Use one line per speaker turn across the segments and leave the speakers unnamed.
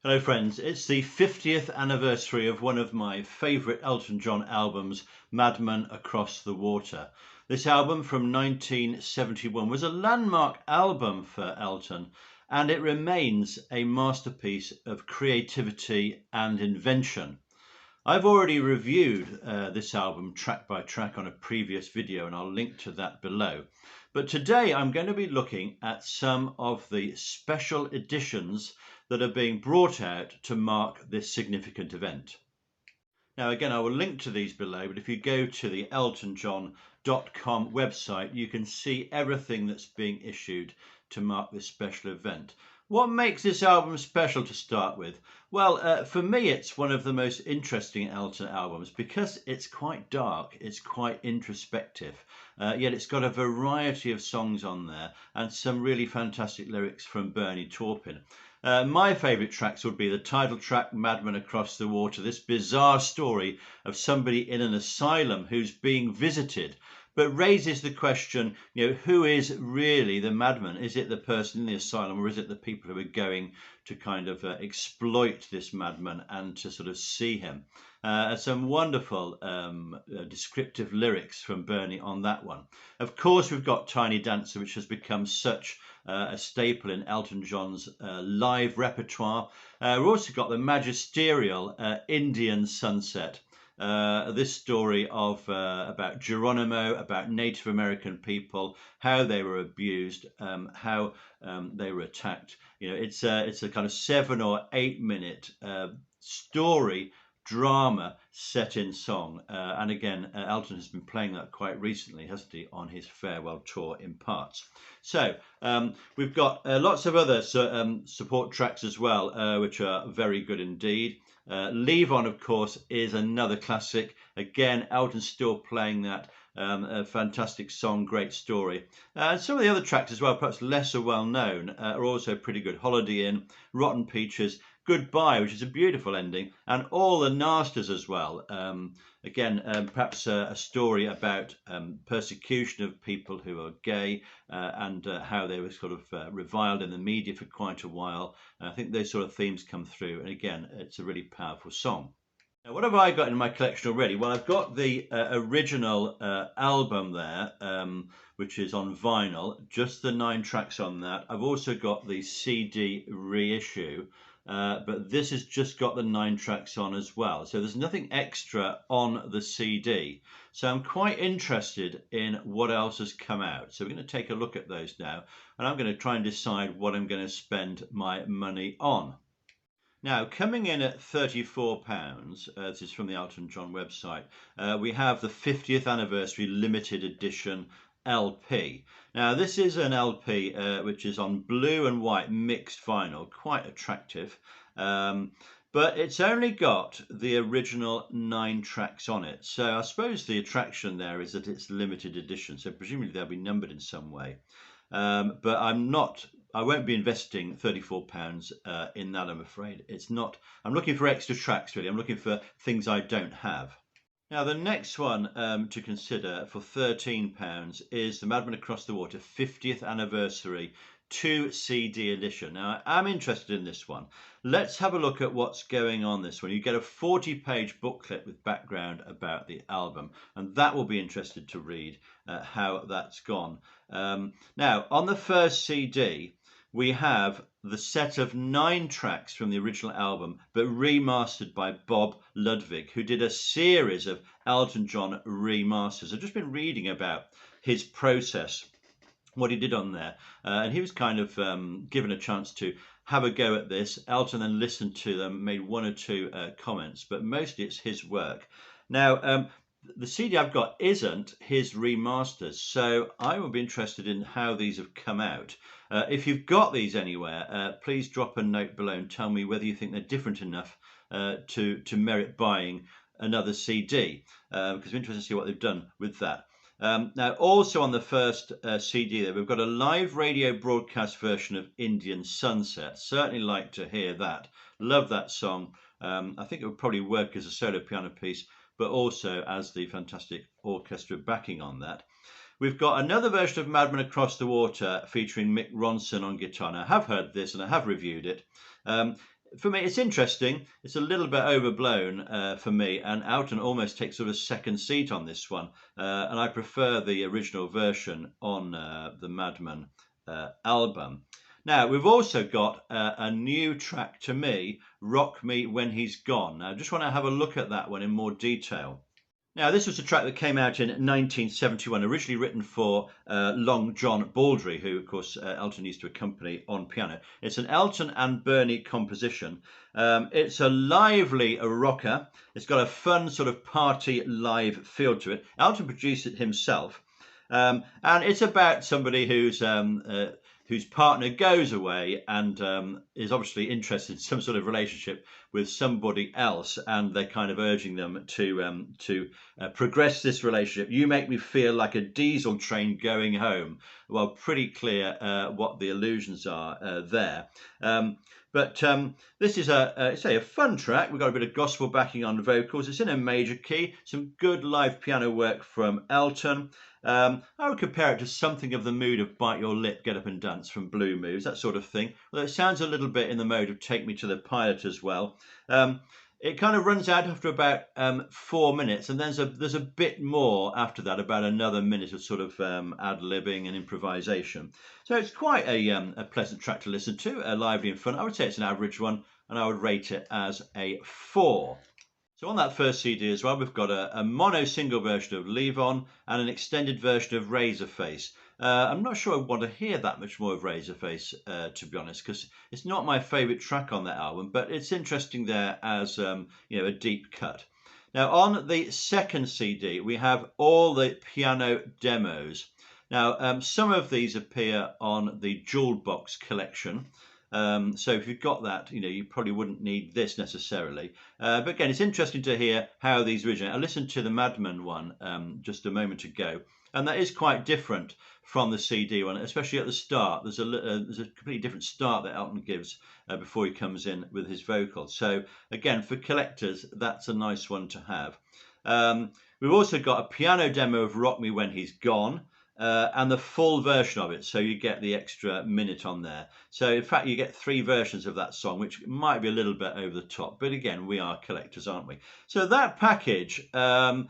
Hello friends, it's the 50th anniversary of one of my favourite Elton John albums, Madman Across the Water. This album from 1971 was a landmark album for Elton, and it remains a masterpiece of creativity and invention. I've already reviewed this album track by track on a previous video, and I'll link to that below. But today I'm going to be looking at some of the special editions that are being brought out to mark this significant event. Now again, I will link to these below, but if you go to the eltonjohn.com website, you can see everything that's being issued to mark this special event. What makes this album special to start with? Well, for me, it's one of the most interesting Elton albums because it's quite dark, it's quite introspective, yet it's got a variety of songs on there and some really fantastic lyrics from Bernie Taupin. My favourite tracks would be the title track, Madman Across the Water, this bizarre story of somebody in an asylum who's being visited, but raises the question, who is really the madman? Is it the person in the asylum, or is it the people who are going to kind of exploit this madman and to sort of see him? Some wonderful descriptive lyrics from Bernie on that one. Of course, we've got Tiny Dancer, which has become such a staple in Elton John's live repertoire. We've also got the magisterial Indian Sunset. This story of about Geronimo, about Native American people, how they were abused, how they were attacked. It's a kind of 7 or 8 minute story drama set in song, and again Elton has been playing that quite recently, hasn't he, on his farewell tour in parts. So we've got lots of other support tracks as well, which are very good indeed. Leave On, of course, is another classic. Again, Elton's still playing that. A fantastic song, great story. Some of the other tracks as well, perhaps lesser well known, are also pretty good. Holiday Inn, Rotten Peaches, Goodbye, which is a beautiful ending, and All the Nasters as well. Again, perhaps a story about persecution of people who are gay and how they were sort of reviled in the media for quite a while. I think those sort of themes come through, and again, it's a really powerful song. Now, what have I got in my collection already? Well, I've got the original album there, which is on vinyl, just the 9 tracks on that. I've also got the CD reissue. But this has just got the 9 tracks on as well. So there's nothing extra on the CD. So I'm quite interested in what else has come out. So we're going to take a look at those now. And I'm going to try and decide what I'm going to spend my money on. Now, coming in at £34, this is from the Elton John website, we have the 50th anniversary limited edition LP. Now this is an LP which is on blue and white mixed vinyl, quite attractive, but it's only got the original 9 tracks on it. So I suppose the attraction there is that it's limited edition, so presumably they'll be numbered in some way. But I won't be investing £34 in that, I'm afraid. It's not. I'm looking for extra tracks, really. I'm looking for things I don't have. Now, the next one to consider for £13 is the Madman Across the Water 50th Anniversary 2 CD edition. Now, I'm interested in this one. Let's have a look at what's going on this one. You get a 40-page booklet with background about the album, and that will be interested to read how that's gone. Now, on the first CD, we have the set of 9 tracks from the original album, but remastered by Bob Ludwig, who did a series of Elton John remasters. I've just been reading about his process, what he did on there, and he was kind of given a chance to have a go at this. Elton then listened to them, made 1 or 2 comments, but mostly it's his work. Now, the CD I've got isn't his remasters, so I will be interested in how these have come out. If you've got these anywhere, please drop a note below and tell me whether you think they're different enough to merit buying another CD, because I'm interested to see what they've done with that. Now, also on the first CD there, we've got a live radio broadcast version of Indian Sunset. Certainly like to hear that. Love that song. I think it would probably work as a solo piano piece, but also as the fantastic orchestra backing on that. We've got another version of Madman Across the Water featuring Mick Ronson on guitar. Now, I have heard this and I have reviewed it. For me, it's interesting. It's a little bit overblown for me, and Elton almost takes sort of second seat on this one. And I prefer the original version on the Madman album. Now, we've also got a new track to me, Rock Me When He's Gone. Now, I just want to have a look at that one in more detail. Now, this was a track that came out in 1971, originally written for Long John Baldry, who, of course, Elton used to accompany on piano. It's an Elton and Bernie composition. It's a lively rocker. It's got a fun sort of party live feel to it. Elton produced it himself. And it's about somebody whose partner goes away and is obviously interested in some sort of relationship with somebody else, and they're kind of urging them to progress this relationship. You make me feel like a diesel train going home. Well, pretty clear what the allusions are there. But this is a fun track. We've got a bit of gospel backing on the vocals. It's in a major key. Some good live piano work from Elton. I would compare it to something of the mood of Bite Your Lip, Get Up and Dance from Blue Moves, that sort of thing. Although it sounds a little bit in the mode of Take Me to the Pilot as well. It kind of runs out after about 4 minutes, and there's a bit more after that, about another minute of sort of ad-libbing and improvisation. So it's quite a pleasant track to listen to, lively and fun. I would say it's an average one, and I would rate it as a 4. So on that first CD as well, we've got a mono single version of Leave On and an extended version of Razorface. I'm not sure I want to hear that much more of Razorface, to be honest, because it's not my favourite track on that album, but it's interesting there as a deep cut. Now on the second CD, we have all the piano demos. Now some of these appear on the Jewel Box collection. So if you've got that, you probably wouldn't need this necessarily. But again, it's interesting to hear how these originate. I listened to the Madman one just a moment ago, and that is quite different from the CD one, especially at the start. There's a completely different start that Elton gives before he comes in with his vocals. So again, for collectors, that's a nice one to have. We've also got a piano demo of Rock Me When He's Gone. And the full version of it, so you get the extra minute on there. So in fact, you get 3 versions of that song, which might be a little bit over the top, but again, we are collectors, aren't we? So that package for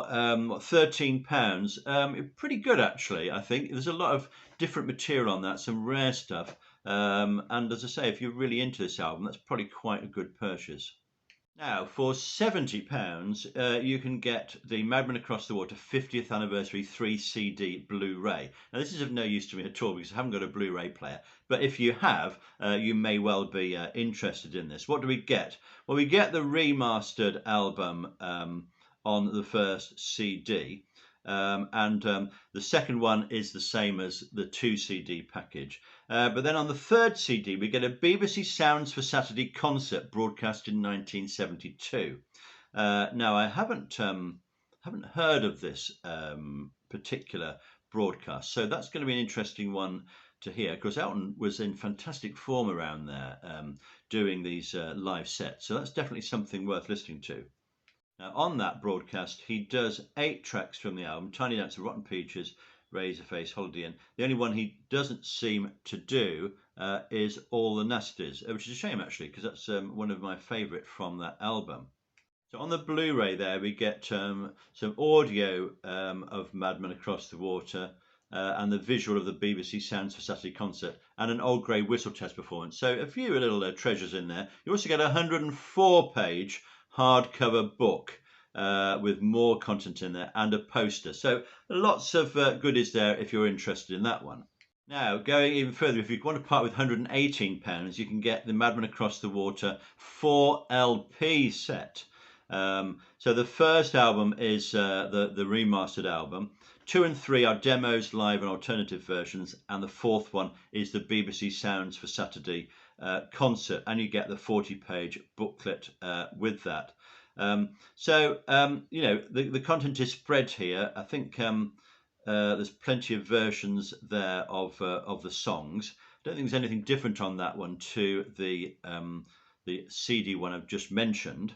£13, pretty good actually. I think there's a lot of different material on that, some rare stuff, and as I say, if you're really into this album, that's probably quite a good purchase. Now, for £70, you can get the Madman Across the Water 50th Anniversary 3 CD Blu-ray. Now, this is of no use to me at all because I haven't got a Blu-ray player. But if you have, you may well be interested in this. What do we get? Well, we get the remastered album on the first CD. And the second one is the same as the 2 CD package. But then on the third CD, we get a BBC Sounds for Saturday concert broadcast in 1972. Now, I haven't heard of this particular broadcast, so that's going to be an interesting one to hear, because Elton was in fantastic form around there doing these live sets, so that's definitely something worth listening to. Now, on that broadcast, he does 8 tracks from the album: Tiny Dancer, Rotten Peaches, Razorface, Holiday Inn. The only one he doesn't seem to do is All the Nasties, which is a shame actually, because that's one of my favourite from that album. So on the Blu-ray there, we get some audio of Madman Across the Water and the visual of the BBC Sounds for Saturday concert and an Old Grey Whistle Test performance. So a few little treasures in there. You also get a 104-page hardcover book with more content in there and a poster. So lots of goodies there if you're interested in that one. Now, going even further, if you want to part with £118, you can get the Madman Across the Water 4 LP set. So the first album is the remastered album. 2 and 3 are demos, live and alternative versions, and the 4th one is the BBC Sounds for Saturday concert, and you get the 40-page booklet with that. The content is spread here. I think there's plenty of versions there of the songs. I don't think there's anything different on that one to the CD one I've just mentioned.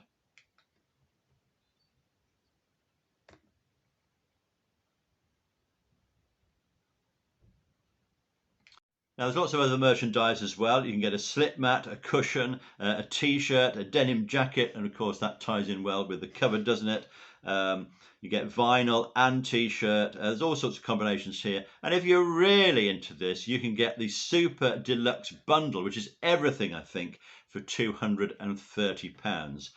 Now, there's lots of other merchandise as well. You can get a slip mat, a cushion, a t-shirt, a denim jacket, and of course that ties in well with the cover, doesn't it? You get vinyl and t-shirt. There's all sorts of combinations here. And if you're really into this, you can get the super deluxe bundle, which is everything, I think, for £230.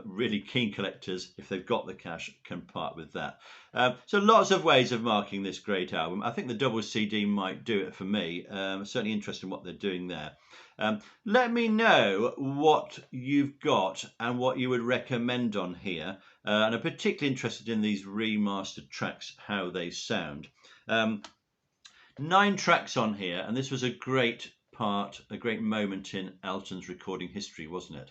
Really keen collectors, if they've got the cash, can part with that. So lots of ways of marking this great album. I think the double CD might do it for me. Certainly interested in what they're doing there. Let me know what you've got and what you would recommend on here. And I'm particularly interested in these remastered tracks, how they sound. 9 tracks on here, and this was a great part, a great moment in Elton's recording history, wasn't it?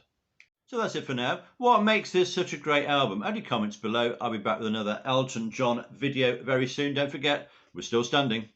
So that's it for now. What makes this such a great album? Add your comments below. I'll be back with another Elton John video very soon. Don't forget, we're still standing.